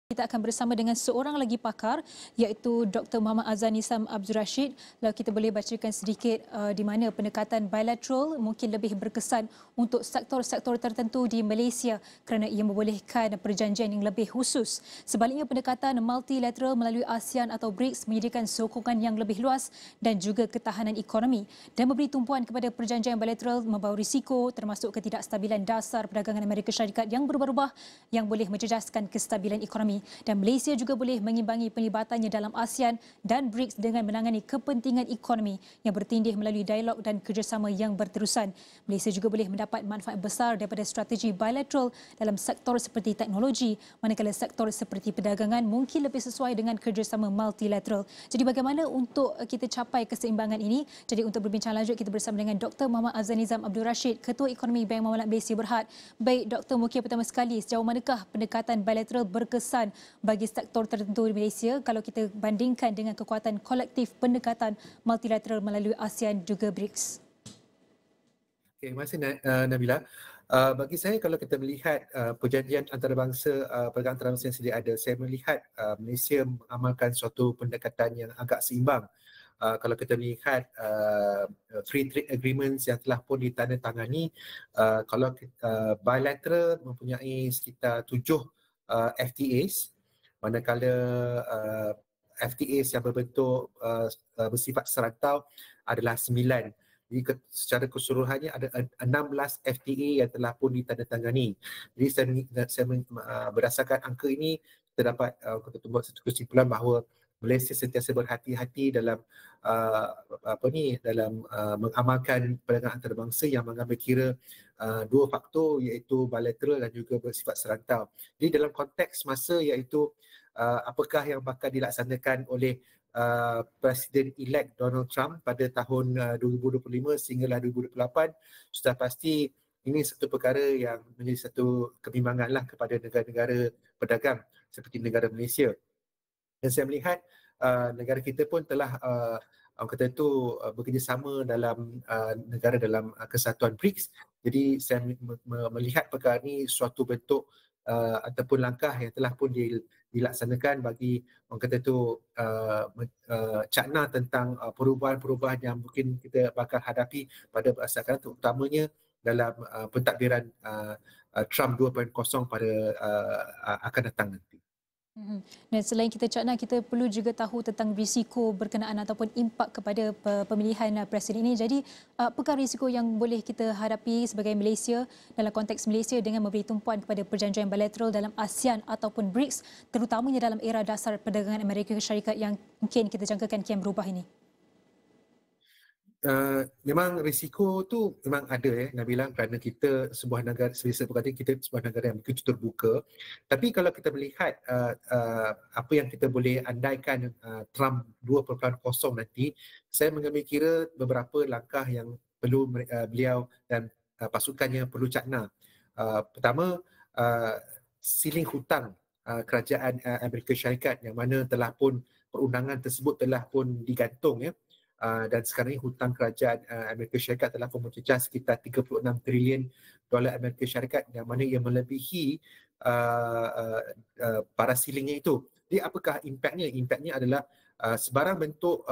Kita akan bersama dengan seorang lagi pakar iaitu Dr. Muhammad Azan Nizam Abdul Rashid. Lalu kita boleh bacakan sedikit di mana pendekatan bilateral mungkin lebih berkesan untuk sektor-sektor tertentu di Malaysia kerana ia membolehkan perjanjian yang lebih khusus. Sebaliknya pendekatan multilateral melalui ASEAN atau BRICS menyediakan sokongan yang lebih luas dan juga ketahanan ekonomi dan memberi tumpuan kepada perjanjian bilateral membawa risiko termasuk ketidakstabilan dasar perdagangan Amerika Syarikat yang berubah-ubah yang boleh menjejaskan kestabilan ekonomi. Dan Malaysia juga boleh mengimbangi penglibatannya dalam ASEAN dan BRICS dengan menangani kepentingan ekonomi yang bertindih melalui dialog dan kerjasama yang berterusan. Malaysia juga boleh mendapat manfaat besar daripada strategi bilateral dalam sektor seperti teknologi, manakala sektor seperti perdagangan mungkin lebih sesuai dengan kerjasama multilateral. Jadi bagaimana untuk kita capai keseimbangan ini? Jadi untuk berbincang lanjut kita bersama dengan Dr. Muhammad Azan Nizam Abdul Rashid, Ketua Ekonomi Bank Muamalat Malaysia Berhad. Baik Dr. mungkin pertama sekali, sejauh manakah pendekatan bilateral berkesan bagi sektor tertentu di Malaysia kalau kita bandingkan dengan kekuatan kolektif pendekatan multilateral melalui ASEAN juga BRICS? Okay, terima kasih Nabila. Bagi saya kalau kita melihat perjanjian antarabangsa, perdagangan antarabangsa yang sedia ada, saya melihat Malaysia mengamalkan suatu pendekatan yang agak seimbang. Kalau kita melihat free trade agreements yang telah pun ditandatangani, kalau bilateral mempunyai sekitar 7 FTAs, manakala FTAs yang berbentuk bersifat serantau adalah 9. Jadi secara keseluruhannya ada 16 FTA yang telah pun ditandatangani. Jadi saya berdasarkan angka ini kita dapat kita buat satu kesimpulan bahawa Malaysia sentiasa berhati-hati dalam mengamalkan perdagangan antarabangsa yang mengambil kira dua faktor iaitu bilateral dan juga bersifat serantau. Jadi dalam konteks masa iaitu apakah yang bakal dilaksanakan oleh Presiden-elect Donald Trump pada tahun 2025 sehinggalah 2028, sudah pasti ini satu perkara yang menjadi satu kebimbanganlah kepada negara-negara pedagang seperti negara Malaysia. Dan saya melihat negara kita pun telah orang kata itu bekerjasama dalam negara dalam kesatuan BRICS. Jadi saya melihat perkara ini suatu bentuk ataupun langkah yang telah pun dilaksanakan bagi orang kata itu cakna tentang perubahan-perubahan yang mungkin kita bakal hadapi pada masa akan datang, terutamanya dalam pentadbiran Trump 2.0 pada akan datang nanti. Dan selain kita cakna, kita perlu juga tahu tentang risiko berkenaan ataupun impak kepada pemilihan presiden ini. Jadi, apakah risiko yang boleh kita hadapi sebagai Malaysia dalam konteks Malaysia dengan memberi tumpuan kepada perjanjian bilateral dalam ASEAN ataupun BRICS, terutamanya dalam era dasar perdagangan Amerika Syarikat yang mungkin kita jangkakan kian berubah ini? Memang risiko tu memang ada Nabila, kerana kita sebuah negara, saya berkata kita sebuah negara yang begitu terbuka. Tapi kalau kita melihat apa yang kita boleh andaikan Trump 2.0 nanti, saya mengambil kira beberapa langkah yang perlu beliau dan pasukannya perlu cakna. Pertama, siling hutang kerajaan Amerika Syarikat yang mana telah pun perundangan tersebut telah pun digantung dan sekarang ini hutang kerajaan Amerika Syarikat telah pun mencecah sekitar 36 trilion dolar Amerika Syarikat yang mana ia melebihi para silingnya itu. Jadi apakah impaknya? Impaknya adalah sebarang bentuk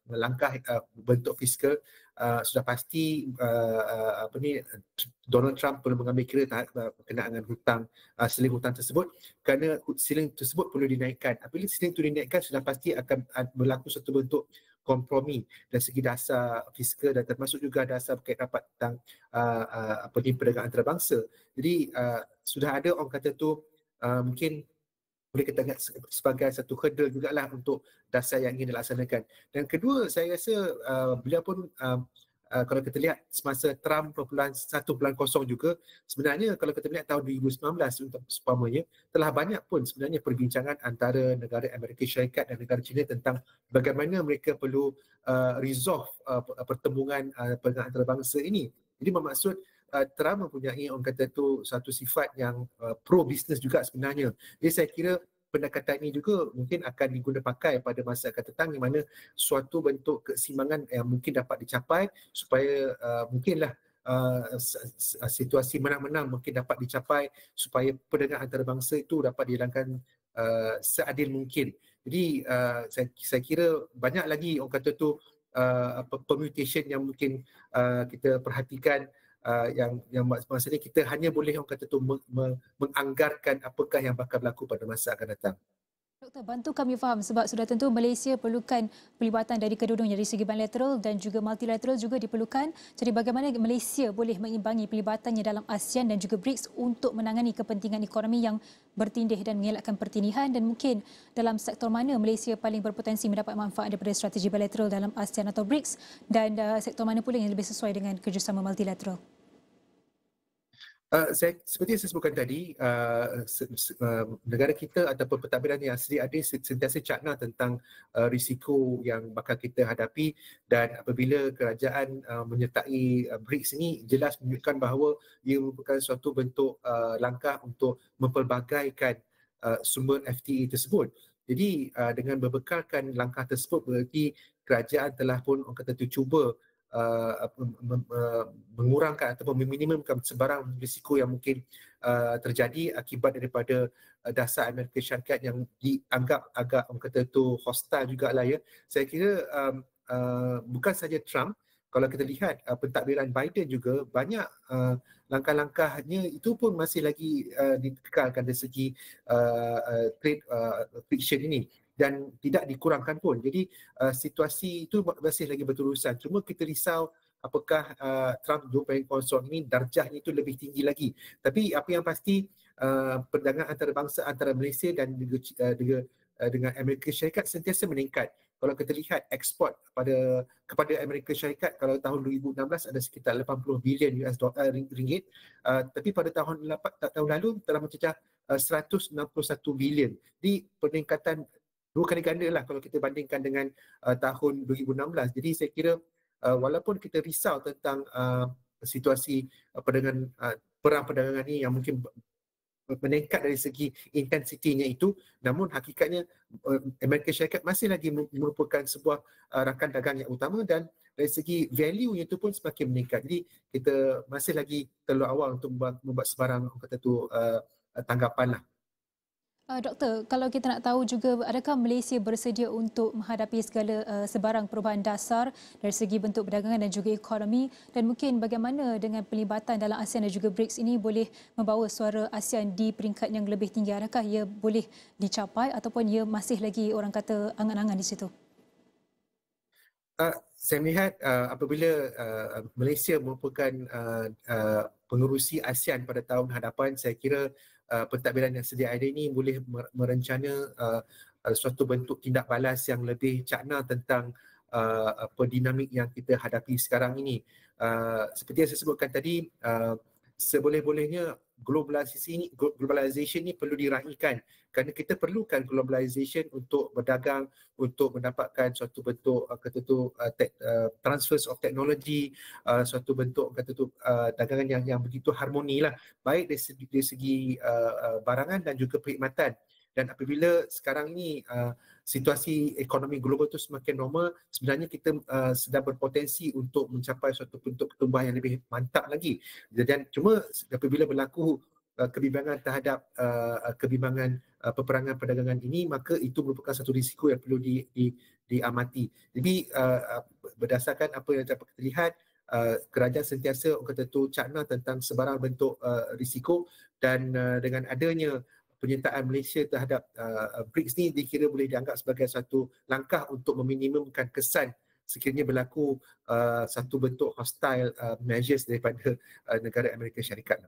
langkah bentuk fiskal sudah pasti Donald Trump perlu mengambil kira berkenaan dengan hutang, siling hutang tersebut, kerana siling tersebut perlu dinaikkan. Apabila siling itu dinaikkan, sudah pasti akan berlaku satu bentuk kompromi dari segi dasar fiskal dan termasuk juga dasar berkait rapat tentang perdagangan antarabangsa. Jadi sudah ada orang kata tu mungkin boleh kita lihat sebagai satu hurdle jugalah untuk dasar yang ingin dilaksanakan. Dan kedua, saya rasa beliau pun kalau kita lihat semasa Trump 1.0 juga, sebenarnya kalau kita lihat tahun 2019 untuk seumpamanya, telah banyak pun sebenarnya perbincangan antara negara Amerika Syarikat dan negara China tentang bagaimana mereka perlu resolve pertembungan perdagangan antarabangsa ini. Jadi bermaksud Trump mempunyai orang kata tu satu sifat yang pro-business juga sebenarnya. Jadi saya kira pendekatan ini juga mungkin akan diguna pakai pada masa akan datang, di mana suatu bentuk keseimbangan yang mungkin dapat dicapai supaya mungkinlah situasi menang-menang mungkin dapat dicapai supaya perdagangan antarabangsa itu dapat dijalankan seadil mungkin. Jadi saya kira banyak lagi orang kata tu permutation yang mungkin kita perhatikan, yang maksudnya kita hanya boleh orang kata tu menganggarkan apakah yang bakal berlaku pada masa akan datang. Doktor, bantu kami faham sebab sudah tentu Malaysia perlukan pelibatan dari kedua-duanya dari segi bilateral dan juga multilateral juga diperlukan. Jadi bagaimana Malaysia boleh mengimbangi pelibatannya dalam ASEAN dan juga BRICS untuk menangani kepentingan ekonomi yang bertindih dan mengelakkan pertinihan, dan mungkin dalam sektor mana Malaysia paling berpotensi mendapat manfaat daripada strategi bilateral dalam ASEAN atau BRICS, dan sektor mana pula yang lebih sesuai dengan kerjasama multilateral? Seperti yang saya sebutkan tadi, negara kita ataupun pentadbiran yang sedia ada sentiasa cakna tentang risiko yang bakal kita hadapi, dan apabila kerajaan menyertai BRICS ini jelas menunjukkan bahawa ia merupakan suatu bentuk langkah untuk mempelbagaikan sumber FTA tersebut. Jadi dengan berbekalkan langkah tersebut berarti kerajaan telah pun orang kata tu cuba mengurangkan ataupun meminimumkan sebarang risiko yang mungkin terjadi akibat daripada dasar Amerika Syarikat yang dianggap agak orang kata tu hostile jugalah ya. Saya kira bukan saja Trump, kalau kita lihat pentadbiran Biden juga banyak langkah-langkahnya itu pun masih lagi dikekalkan dari segi trade friction ini dan tidak dikurangkan pun. Jadi situasi itu masih lagi berterusan. Cuma kita risau apakah Trump 2.0 ini darjahnya itu lebih tinggi lagi. Tapi apa yang pasti perdagangan antarabangsa antara Malaysia dan dengan Amerika Syarikat sentiasa meningkat. Kalau kita lihat ekspor kepada Amerika Syarikat kalau tahun 2016 ada sekitar 80 bilion US dollar ringgit, tapi pada tahun lalu telah mencecah 161 bilion. Di peningkatan 2 kali ganda lah kalau kita bandingkan dengan tahun 2016. Jadi saya kira walaupun kita risau tentang situasi perang perdagangan ini yang mungkin meningkat dari segi intensitinya itu, namun hakikatnya Amerika Syarikat masih lagi merupakan sebuah rakan dagang yang utama, dan dari segi value-nya itu pun semakin meningkat. Jadi kita masih lagi terlalu awal untuk membuat sebarang kata tu tanggapan lah. Doktor, kalau kita nak tahu juga, adakah Malaysia bersedia untuk menghadapi segala sebarang perubahan dasar dari segi bentuk perdagangan dan juga ekonomi, dan mungkin bagaimana dengan pelibatan dalam ASEAN dan juga BRICS ini boleh membawa suara ASEAN di peringkat yang lebih tinggi? Adakah ia boleh dicapai ataupun ia masih lagi orang kata angan-angan di situ? Saya melihat apabila Malaysia merupakan pengerusi ASEAN pada tahun hadapan, saya kira pentadbiran yang sedia ada ini boleh merencana suatu bentuk tindak balas yang lebih cakna tentang dinamik yang kita hadapi sekarang ini. Seperti yang saya sebutkan tadi, seboleh-bolehnya globalisation ini perlu diraihkan, kerana kita perlukan globalisation untuk berdagang, untuk mendapatkan suatu bentuk transfers of technology, suatu bentuk dagangan yang begitu harmoni lah, baik dari segi barangan dan juga perkhidmatan. Dan apabila sekarang ini situasi ekonomi global itu semakin normal, sebenarnya kita sedang berpotensi untuk mencapai suatu bentuk pertumbuhan yang lebih mantap lagi. Dan cuma apabila berlaku kebimbangan terhadap kebimbangan peperangan perdagangan ini, maka itu merupakan satu risiko yang perlu diamati. Jadi berdasarkan apa yang dapat kita lihat, kerajaan sentiasa orang kata tu cakna tentang sebarang bentuk risiko, dan dengan adanya penyertaan Malaysia terhadap BRICS ni dikira boleh dianggap sebagai satu langkah untuk meminimumkan kesan sekiranya berlaku satu bentuk hostile measures daripada negara Amerika Syarikat.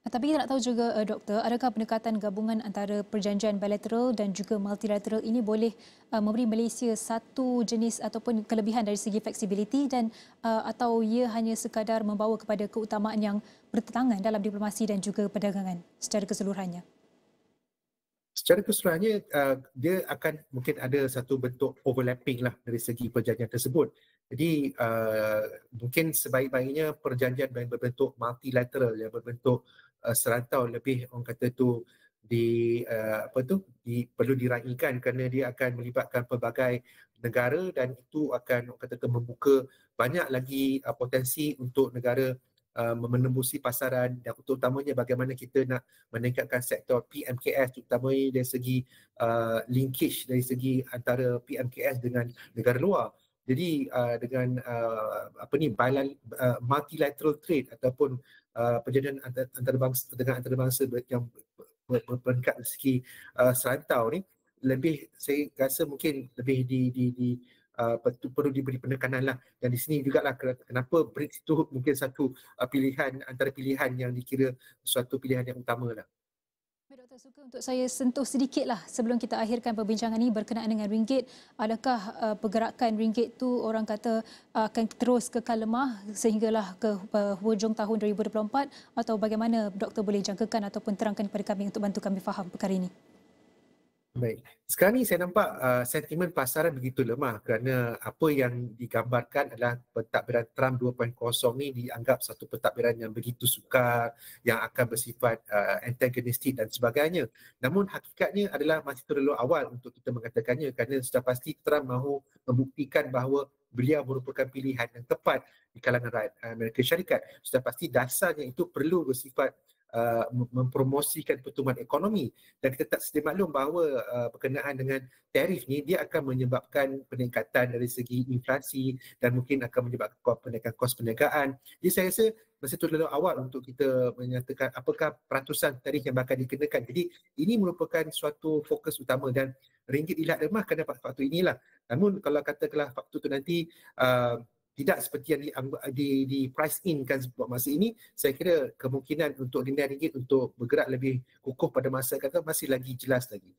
Tapi kita nak tahu juga, Doktor, adakah pendekatan gabungan antara perjanjian bilateral dan juga multilateral ini boleh memberi Malaysia satu jenis ataupun kelebihan dari segi fleksibiliti, dan atau ia hanya sekadar membawa kepada keutamaan yang bertentangan dalam diplomasi dan juga perdagangan secara keseluruhannya? Secara keseluruhannya, dia akan mungkin ada satu bentuk overlapping lah dari segi perjanjian tersebut. Jadi mungkin sebaik-baiknya perjanjian yang berbentuk multilateral, yang berbentuk serantau lebih orang kata tu perlu diraihkan, kerana dia akan melibatkan pelbagai negara, dan itu akan orang kata tu membuka banyak lagi potensi untuk negara menembusi pasaran, dan terutamanya bagaimana kita nak meningkatkan sektor PMKS, terutamanya dari segi linkage dari segi antara PMKS dengan negara luar. Jadi dengan multilateral trade ataupun perjanjian antarabangsa dengan antarabangsa yang berperingkat dari segi serantau ni, lebih saya rasa mungkin lebih perlu diberi penekanan lah. Dan di sini juga lah kenapa BRICS itu mungkin satu pilihan antara pilihan yang dikira suatu pilihan yang utama lah. Baik, Doktor, suka untuk saya sentuh sedikitlah sebelum kita akhirkan perbincangan ini berkenaan dengan ringgit. Adakah pergerakan ringgit tu orang kata akan terus kekal lemah sehinggalah ke hujung tahun 2024, atau bagaimana Doktor boleh jangkakan ataupun terangkan kepada kami untuk bantu kami faham perkara ini? Baik. Sekarang ni saya nampak sentimen pasaran begitu lemah kerana apa yang digambarkan adalah pentadbiran Trump 2.0 ni dianggap satu pentadbiran yang begitu sukar, yang akan bersifat antagonistik dan sebagainya. Namun hakikatnya adalah masih terlalu awal untuk kita mengatakannya kerana sudah pasti Trump mahu membuktikan bahawa beliau merupakan pilihan yang tepat di kalangan rakyat Amerika Syarikat. Sudah pasti dasarnya itu perlu bersifat mempromosikan pertumbuhan ekonomi, dan kita tak sedia maklum bahawa berkenaan dengan tarif ni dia akan menyebabkan peningkatan dari segi inflasi dan mungkin akan menyebabkan peningkatan kos perniagaan. Jadi saya rasa masih terlalu awal untuk kita menyatakan apakah peratusan tarif yang bakal dikenakan. Jadi ini merupakan suatu fokus utama dan ringgit dilihat lemah kerana faktor inilah. Namun kalau katakanlah faktor itu nanti tidak seperti yang di price in kan buat masa ini, saya kira kemungkinan untuk nilai ringgit untuk bergerak lebih kukuh pada masa kata masih lagi jelas lagi.